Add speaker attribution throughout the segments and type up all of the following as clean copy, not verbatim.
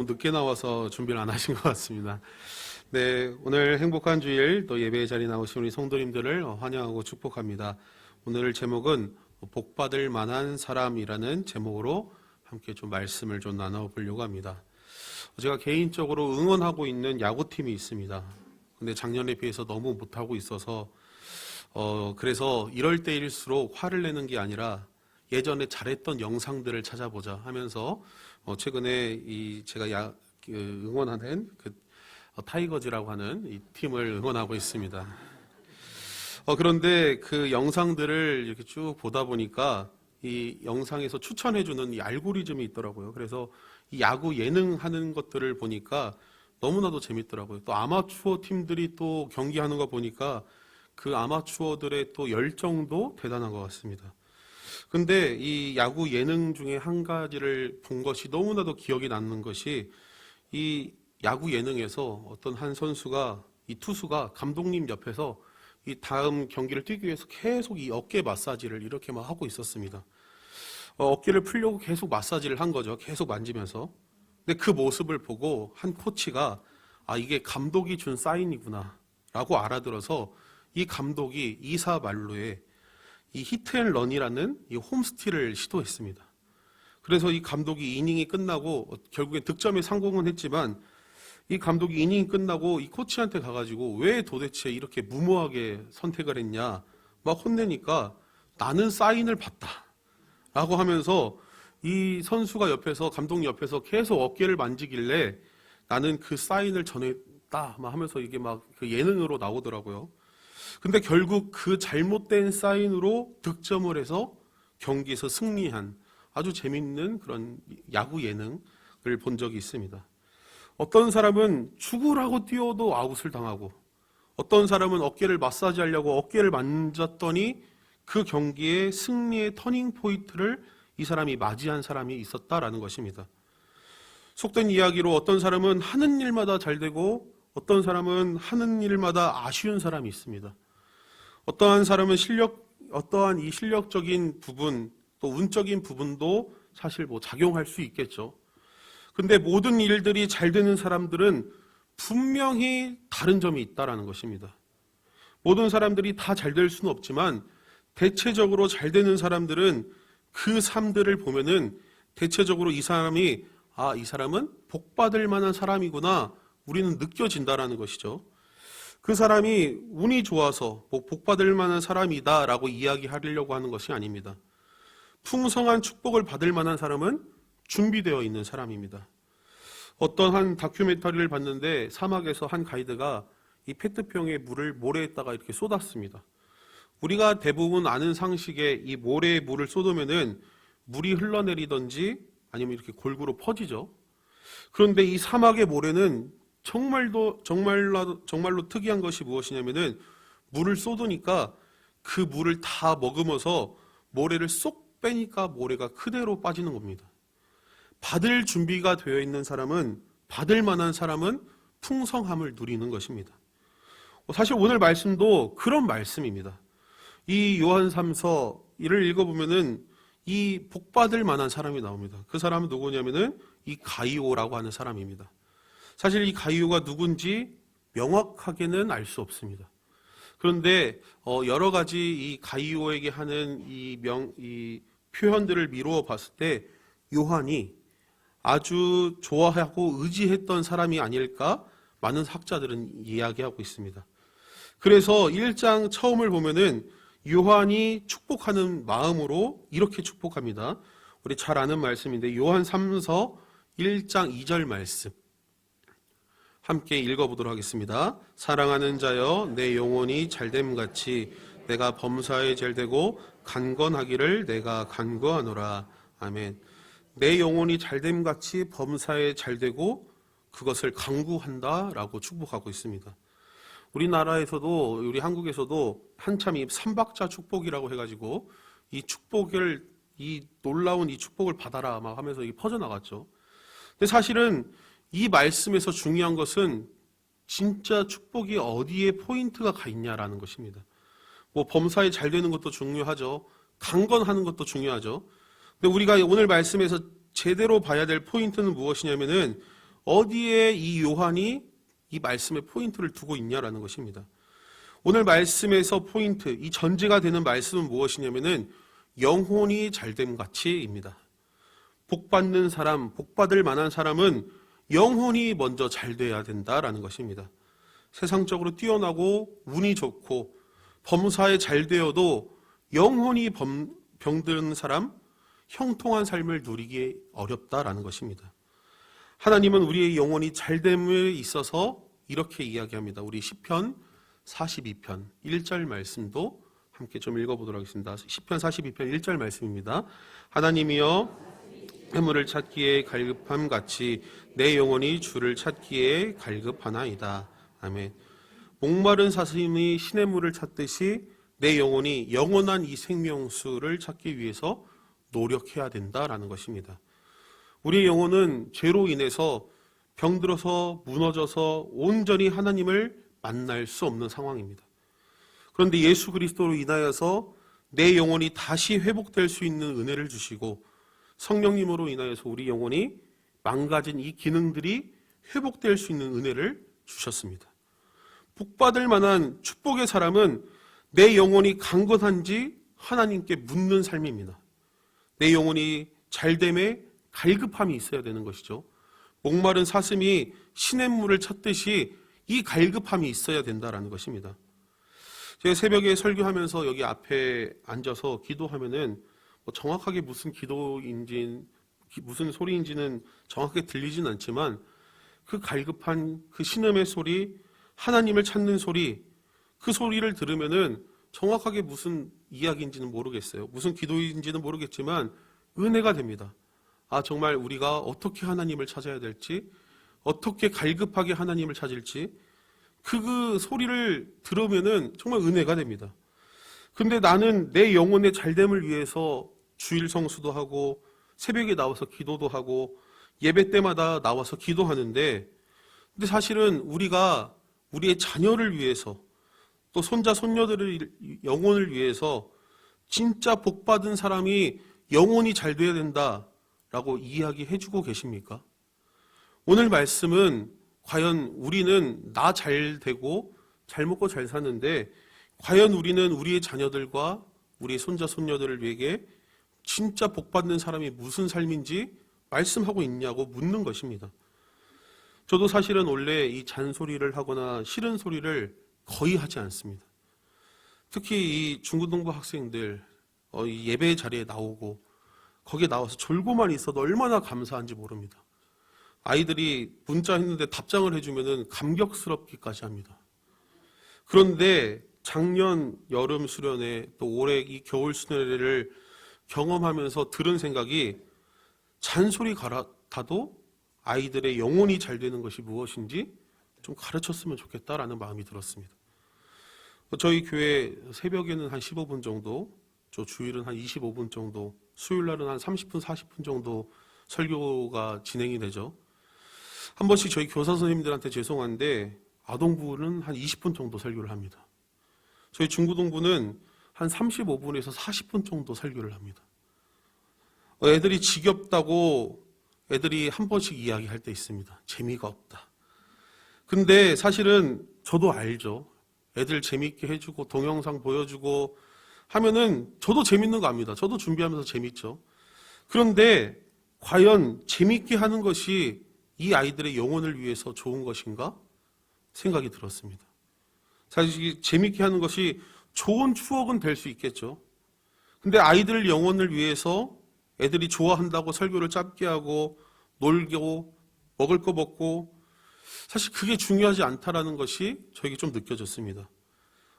Speaker 1: 너무 늦게 나와서 준비를 안 하신 것 같습니다. 네, 오늘 행복한 주일 또 예배의 자리에 나오신 우리 성도님들을 환영하고 축복합니다. 오늘 제목은 복받을 만한 사람이라는 제목으로 함께 좀 말씀을 좀 나눠보려고 합니다. 제가 개인적으로 응원하고 있는 야구팀이 있습니다. 근데 작년에 비해서 너무 못하고 있어서 그래서 이럴 때일수록 화를 내는 게 아니라 예전에 잘했던 영상들을 찾아보자 하면서 최근에 제가 응원하는 타이거즈라고 하는 이 팀을 응원하고 있습니다. 그런데 그 영상들을 이렇게 쭉 보다 보니까 이 영상에서 추천해주는 이 알고리즘이 있더라고요. 그래서 이 야구 예능 하는 것들을 보니까 너무나도 재밌더라고요. 또 아마추어 팀들이 또 경기하는 거 보니까 그 아마추어들의 또 열정도 대단한 것 같습니다. 근데 이 야구 예능 중에 한 가지를 본 것이 너무나도 기억이 남는 것이 이 야구 예능에서 어떤 한 선수가 이 투수가 감독님 옆에서 이 다음 경기를 뛰기 위해서 계속 이 어깨 마사지를 이렇게 막 하고 있었습니다. 어깨를 풀려고 계속 마사지를 한 거죠. 계속 만지면서. 근데 그 모습을 보고 한 코치가 이게 감독이 준 사인이구나 라고 알아들어서 이 감독이 이사 만루에 이 히트앤런이라는 이 홈스틸을 시도했습니다. 그래서 이 감독이 이닝이 끝나고 결국에 득점에 성공은 했지만 이 감독이 이닝이 끝나고 이 코치한테 가가지고 왜 도대체 이렇게 무모하게 선택을 했냐 막 혼내니까 나는 사인을 봤다 라고 하면서 이 선수가 옆에서 감독 옆에서 계속 어깨를 만지길래 나는 그 사인을 전했다 막 하면서 이게 막 그 예능으로 나오더라고요. 근데 결국 그 잘못된 사인으로 득점을 해서 경기에서 승리한 아주 재밌는 그런 야구 예능을 본 적이 있습니다. 어떤 사람은 죽으라고 뛰어도 아웃을 당하고 어떤 사람은 어깨를 마사지하려고 어깨를 만졌더니 그 경기의 승리의 터닝 포인트를 이 사람이 맞이한 사람이 있었다라는 것입니다. 속된 이야기로 어떤 사람은 하는 일마다 잘 되고 어떤 사람은 하는 일마다 아쉬운 사람이 있습니다. 어떠한 사람은 어떠한 이 실력적인 부분, 또 운적인 부분도 사실 작용할 수 있겠죠. 근데 모든 일들이 잘 되는 사람들은 분명히 다른 점이 있다라는 것입니다. 모든 사람들이 다 잘 될 수는 없지만 대체적으로 잘 되는 사람들은 그 삶들을 보면은 대체적으로 이 사람이 이 사람은 복받을 만한 사람이구나 우리는 느껴진다라는 것이죠. 그 사람이 운이 좋아서 복받을 만한 사람이다라고 이야기하려고 하는 것이 아닙니다. 풍성한 축복을 받을 만한 사람은 준비되어 있는 사람입니다. 어떤 한 다큐멘터리를 봤는데 사막에서 한 가이드가 이 페트병에 물을 모래에다가 이렇게 쏟았습니다. 우리가 대부분 아는 상식에 이 모래에 물을 쏟으면은 물이 흘러내리든지 아니면 이렇게 골고루 퍼지죠. 그런데 이 사막의 모래는 정말로 특이한 것이 무엇이냐면은 물을 쏟으니까 그 물을 다 머금어서 모래를 쏙 빼니까 모래가 그대로 빠지는 겁니다. 받을 준비가 되어 있는 사람은 받을 만한 사람은 풍성함을 누리는 것입니다. 사실 오늘 말씀도 그런 말씀입니다. 이 요한 3서 이를 읽어보면은 이 복받을 만한 사람이 나옵니다. 그 사람은 누구냐면은 이 가이오라고 하는 사람입니다. 사실 이 가이오가 누군지 명확하게는 알 수 없습니다. 그런데 여러 가지 이 가이오에게 하는 이 표현들을 미루어 봤을 때 요한이 아주 좋아하고 의지했던 사람이 아닐까 많은 학자들은 이야기하고 있습니다. 그래서 1장 처음을 보면은 요한이 축복하는 마음으로 이렇게 축복합니다. 우리 잘 아는 말씀인데 요한 3서 1장 2절 말씀 함께 읽어보도록 하겠습니다. 사랑하는 자여 내 영혼이 잘됨같이 내가 범사에 잘되고 간건하기를 내가 간구하노라. 아멘. 내 영혼이 잘됨같이 범사에 잘되고 그것을 간구한다라고 축복하고 있습니다. 우리나라에서도 우리 한국에서도 한참 이 삼박자 축복이라고 해가지고 이 축복을 이 놀라운 이 축복을 받아라 막 하면서 이게 퍼져나갔죠. 근데 사실은 이 말씀에서 중요한 것은 진짜 축복이 어디에 포인트가 가 있냐라는 것입니다. 범사에 잘 되는 것도 중요하죠. 강건하는 것도 중요하죠. 근데 우리가 오늘 말씀에서 제대로 봐야 될 포인트는 무엇이냐면은 어디에 이 요한이 이 말씀의 포인트를 두고 있냐라는 것입니다. 오늘 말씀에서 포인트, 이 전제가 되는 말씀은 무엇이냐면은 영혼이 잘됨 같이입니다. 복받는 사람, 복받을 만한 사람은 영혼이 먼저 잘 돼야 된다라는 것입니다. 세상적으로 뛰어나고 운이 좋고 범사에 잘 되어도 영혼이 병든 사람, 형통한 삶을 누리기 어렵다라는 것입니다. 하나님은 우리의 영혼이 잘됨에 있어서 이렇게 이야기합니다. 우리 시편 42편 1절 말씀도 함께 좀 읽어보도록 하겠습니다. 시편 42편 1절 말씀입니다. 하나님이여 해물을 찾기에 갈급함 같이 내 영혼이 주를 찾기에 갈급하나이다. 아멘. 목마른 사슴이 시냇물을 찾듯이 내 영혼이 영원한 이 생명수를 찾기 위해서 노력해야 된다라는 것입니다. 우리의 영혼은 죄로 인해서 병들어서 무너져서 온전히 하나님을 만날 수 없는 상황입니다. 그런데 예수 그리스도로 인하여서 내 영혼이 다시 회복될 수 있는 은혜를 주시고 성령님으로 인하여서 우리 영혼이 망가진 이 기능들이 회복될 수 있는 은혜를 주셨습니다. 복받을 만한 축복의 사람은 내 영혼이 강건한지 하나님께 묻는 삶입니다. 내 영혼이 잘됨에 갈급함이 있어야 되는 것이죠. 목마른 사슴이 시냇물을 찾듯이 이 갈급함이 있어야 된다라는 것입니다. 제가 새벽에 설교하면서 여기 앞에 앉아서 기도하면은 정확하게 무슨 기도인지 무슨 소리인지는 정확하게 들리진 않지만 그 갈급한 그 신음의 소리, 하나님을 찾는 소리, 그 소리를 들으면은 정확하게 무슨 이야기인지는 모르겠어요. 무슨 기도인지는 모르겠지만 은혜가 됩니다. 아, 정말 우리가 어떻게 하나님을 찾아야 될지, 어떻게 갈급하게 하나님을 찾을지 그 소리를 들으면은 정말 은혜가 됩니다. 근데 나는 내 영혼의 잘됨을 위해서 주일 성수도 하고 새벽에 나와서 기도도 하고 예배 때마다 나와서 기도하는데, 근데 사실은 우리가 우리의 자녀를 위해서 또 손자 손녀들의 영혼을 위해서 진짜 복받은 사람이 영혼이 잘 돼야 된다라고 이야기해주고 계십니까? 오늘 말씀은 과연 우리는 나 잘 되고 잘 먹고 잘 사는데 과연 우리는 우리의 자녀들과 우리의 손자 손녀들을 위해 진짜 복받는 사람이 무슨 삶인지 말씀하고 있냐고 묻는 것입니다. 저도 사실은 원래 이 잔소리를 하거나 싫은 소리를 거의 하지 않습니다. 특히 이 중고등부 학생들 이 예배 자리에 나오고 거기에 나와서 졸고만 있어도 얼마나 감사한지 모릅니다. 아이들이 문자 했는데 답장을 해주면 감격스럽기까지 합니다. 그런데 작년 여름 수련회 또 올해 이 겨울 수련회를 경험하면서 들은 생각이 잔소리 같아도 아이들의 영혼이 잘 되는 것이 무엇인지 좀 가르쳤으면 좋겠다라는 마음이 들었습니다. 저희 교회 새벽에는 한 15분 정도, 주일은 한 25분 정도, 수요일 날은 한 30분, 40분 정도 설교가 진행이 되죠. 한 번씩 저희 교사 선생님들한테 죄송한데 아동부는 한 20분 정도 설교를 합니다. 저희 중고등부는 한 35분에서 40분 정도 설교를 합니다. 애들이 지겹다고 애들이 한 번씩 이야기할 때 있습니다. 재미가 없다. 근데 사실은 저도 알죠. 애들 재밌게 해주고 동영상 보여주고 하면은 저도 재밌는 거 압니다. 저도 준비하면서 재밌죠. 그런데 과연 재밌게 하는 것이 이 아이들의 영혼을 위해서 좋은 것인가? 생각이 들었습니다. 사실 재밌게 하는 것이 좋은 추억은 될 수 있겠죠. 근데 아이들 영혼을 위해서 애들이 좋아한다고 설교를 짧게 하고 놀고 먹을 거 먹고 사실 그게 중요하지 않다라는 것이 저에게 좀 느껴졌습니다.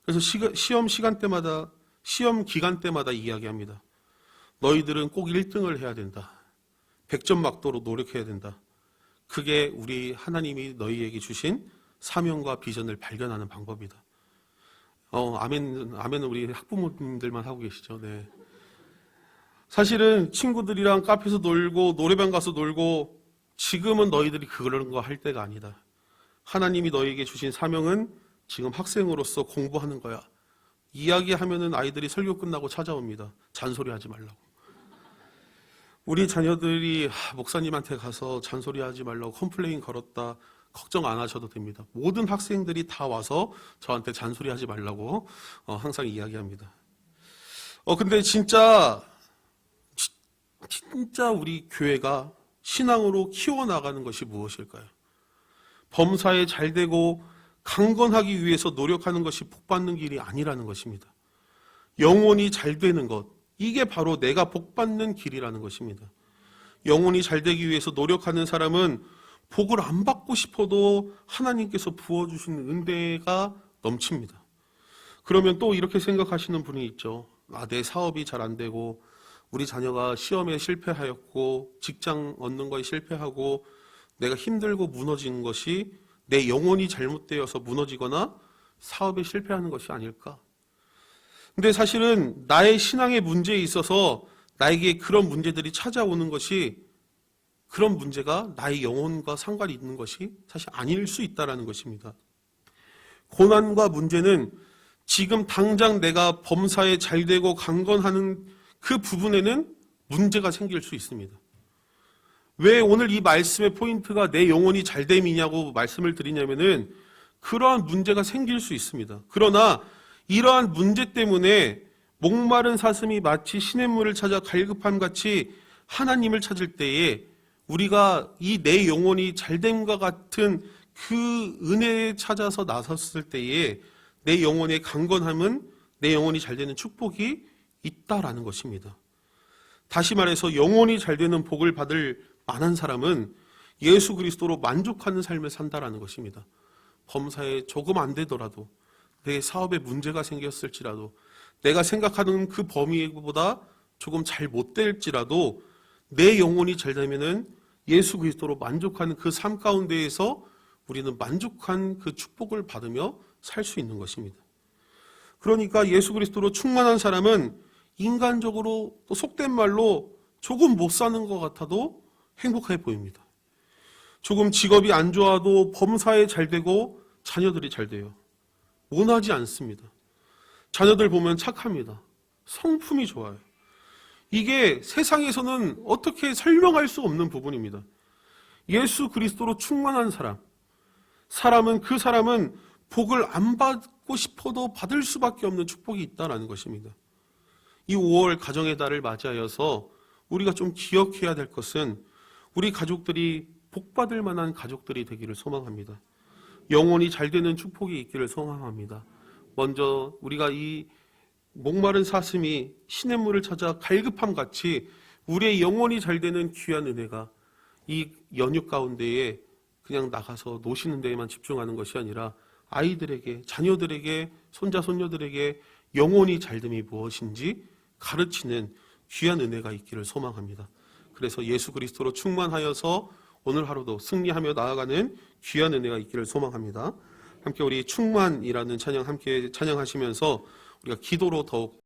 Speaker 1: 그래서 시험 시간 때마다 시험 기간 때마다 이야기합니다. 너희들은 꼭 1등을 해야 된다. 100점 막도로 노력해야 된다. 그게 우리 하나님이 너희에게 주신 사명과 비전을 발견하는 방법이다. 아멘은 우리 학부모님들만 하고 계시죠. 네. 사실은 친구들이랑 카페에서 놀고 노래방 가서 놀고 지금은 너희들이 그런 거 할 때가 아니다. 하나님이 너희에게 주신 사명은 지금 학생으로서 공부하는 거야. 이야기하면은 아이들이 설교 끝나고 찾아옵니다. 잔소리하지 말라고. 우리 자녀들이 목사님한테 가서 잔소리하지 말라고 컴플레인 걸었다. 걱정 안 하셔도 됩니다. 모든 학생들이 다 와서 저한테 잔소리하지 말라고 항상 이야기합니다. 근데 진짜 우리 교회가 신앙으로 키워나가는 것이 무엇일까요? 범사에 잘 되고 강건하기 위해서 노력하는 것이 복받는 길이 아니라는 것입니다. 영혼이 잘 되는 것, 이게 바로 내가 복받는 길이라는 것입니다. 영혼이 잘 되기 위해서 노력하는 사람은 복을 안 받고 싶어도 하나님께서 부어주신 은혜가 넘칩니다. 그러면 또 이렇게 생각하시는 분이 있죠. 내 사업이 잘 안 되고 우리 자녀가 시험에 실패하였고 직장 얻는 거에 실패하고 내가 힘들고 무너진 것이 내 영혼이 잘못되어서 무너지거나 사업에 실패하는 것이 아닐까? 근데 사실은 나의 신앙의 문제에 있어서 나에게 그런 문제들이 찾아오는 것이, 그런 문제가 나의 영혼과 상관이 있는 것이 사실 아닐 수 있다는 것입니다. 고난과 문제는 지금 당장 내가 범사에 잘 되고 강건하는 그 부분에는 문제가 생길 수 있습니다. 왜 오늘 이 말씀의 포인트가 내 영혼이 잘됨이냐고 말씀을 드리냐면은 그러한 문제가 생길 수 있습니다. 그러나 이러한 문제 때문에 목마른 사슴이 마치 시냇물을 찾아 갈급함 같이 하나님을 찾을 때에 우리가 이 내 영혼이 잘됨과 같은 그 은혜에 찾아서 나섰을 때에 내 영혼의 강건함은, 내 영혼이 잘 되는 축복이 있다라는 것입니다. 다시 말해서 영혼이 잘 되는 복을 받을 만한 사람은 예수 그리스도로 만족하는 삶을 산다라는 것입니다. 범사에 조금 안 되더라도, 내 사업에 문제가 생겼을지라도, 내가 생각하는 그 범위보다 조금 잘 못 될지라도 내 영혼이 잘 되면은 예수 그리스도로 만족하는 그 삶 가운데에서 우리는 만족한 그 축복을 받으며 살 수 있는 것입니다. 그러니까 예수 그리스도로 충만한 사람은 인간적으로 또 속된 말로 조금 못 사는 것 같아도 행복해 보입니다. 조금 직업이 안 좋아도 범사에 잘 되고 자녀들이 잘 돼요. 원하지 않습니다. 자녀들 보면 착합니다. 성품이 좋아요. 이게 세상에서는 어떻게 설명할 수 없는 부분입니다. 예수 그리스도로 충만한 사람은 그 사람은 복을 안 받고 싶어도 받을 수밖에 없는 축복이 있다는 것입니다. 이 5월 가정의 달을 맞이하여서 우리가 좀 기억해야 될 것은 우리 가족들이 복받을 만한 가족들이 되기를 소망합니다. 영혼이 잘 되는 축복이 있기를 소망합니다. 먼저 우리가 이 목마른 사슴이 시냇물을 찾아 갈급함 같이 우리의 영혼이 잘 되는 귀한 은혜가 이 연휴 가운데에 그냥 나가서 노시는 데에만 집중하는 것이 아니라 아이들에게, 자녀들에게, 손자, 손녀들에게 영혼이 잘됨이 무엇인지 가르치는 귀한 은혜가 있기를 소망합니다. 그래서 예수 그리스도로 충만하여서 오늘 하루도 승리하며 나아가는 귀한 은혜가 있기를 소망합니다. 함께 우리 충만이라는 찬양 함께 찬양하시면서 우리가 기도로 더욱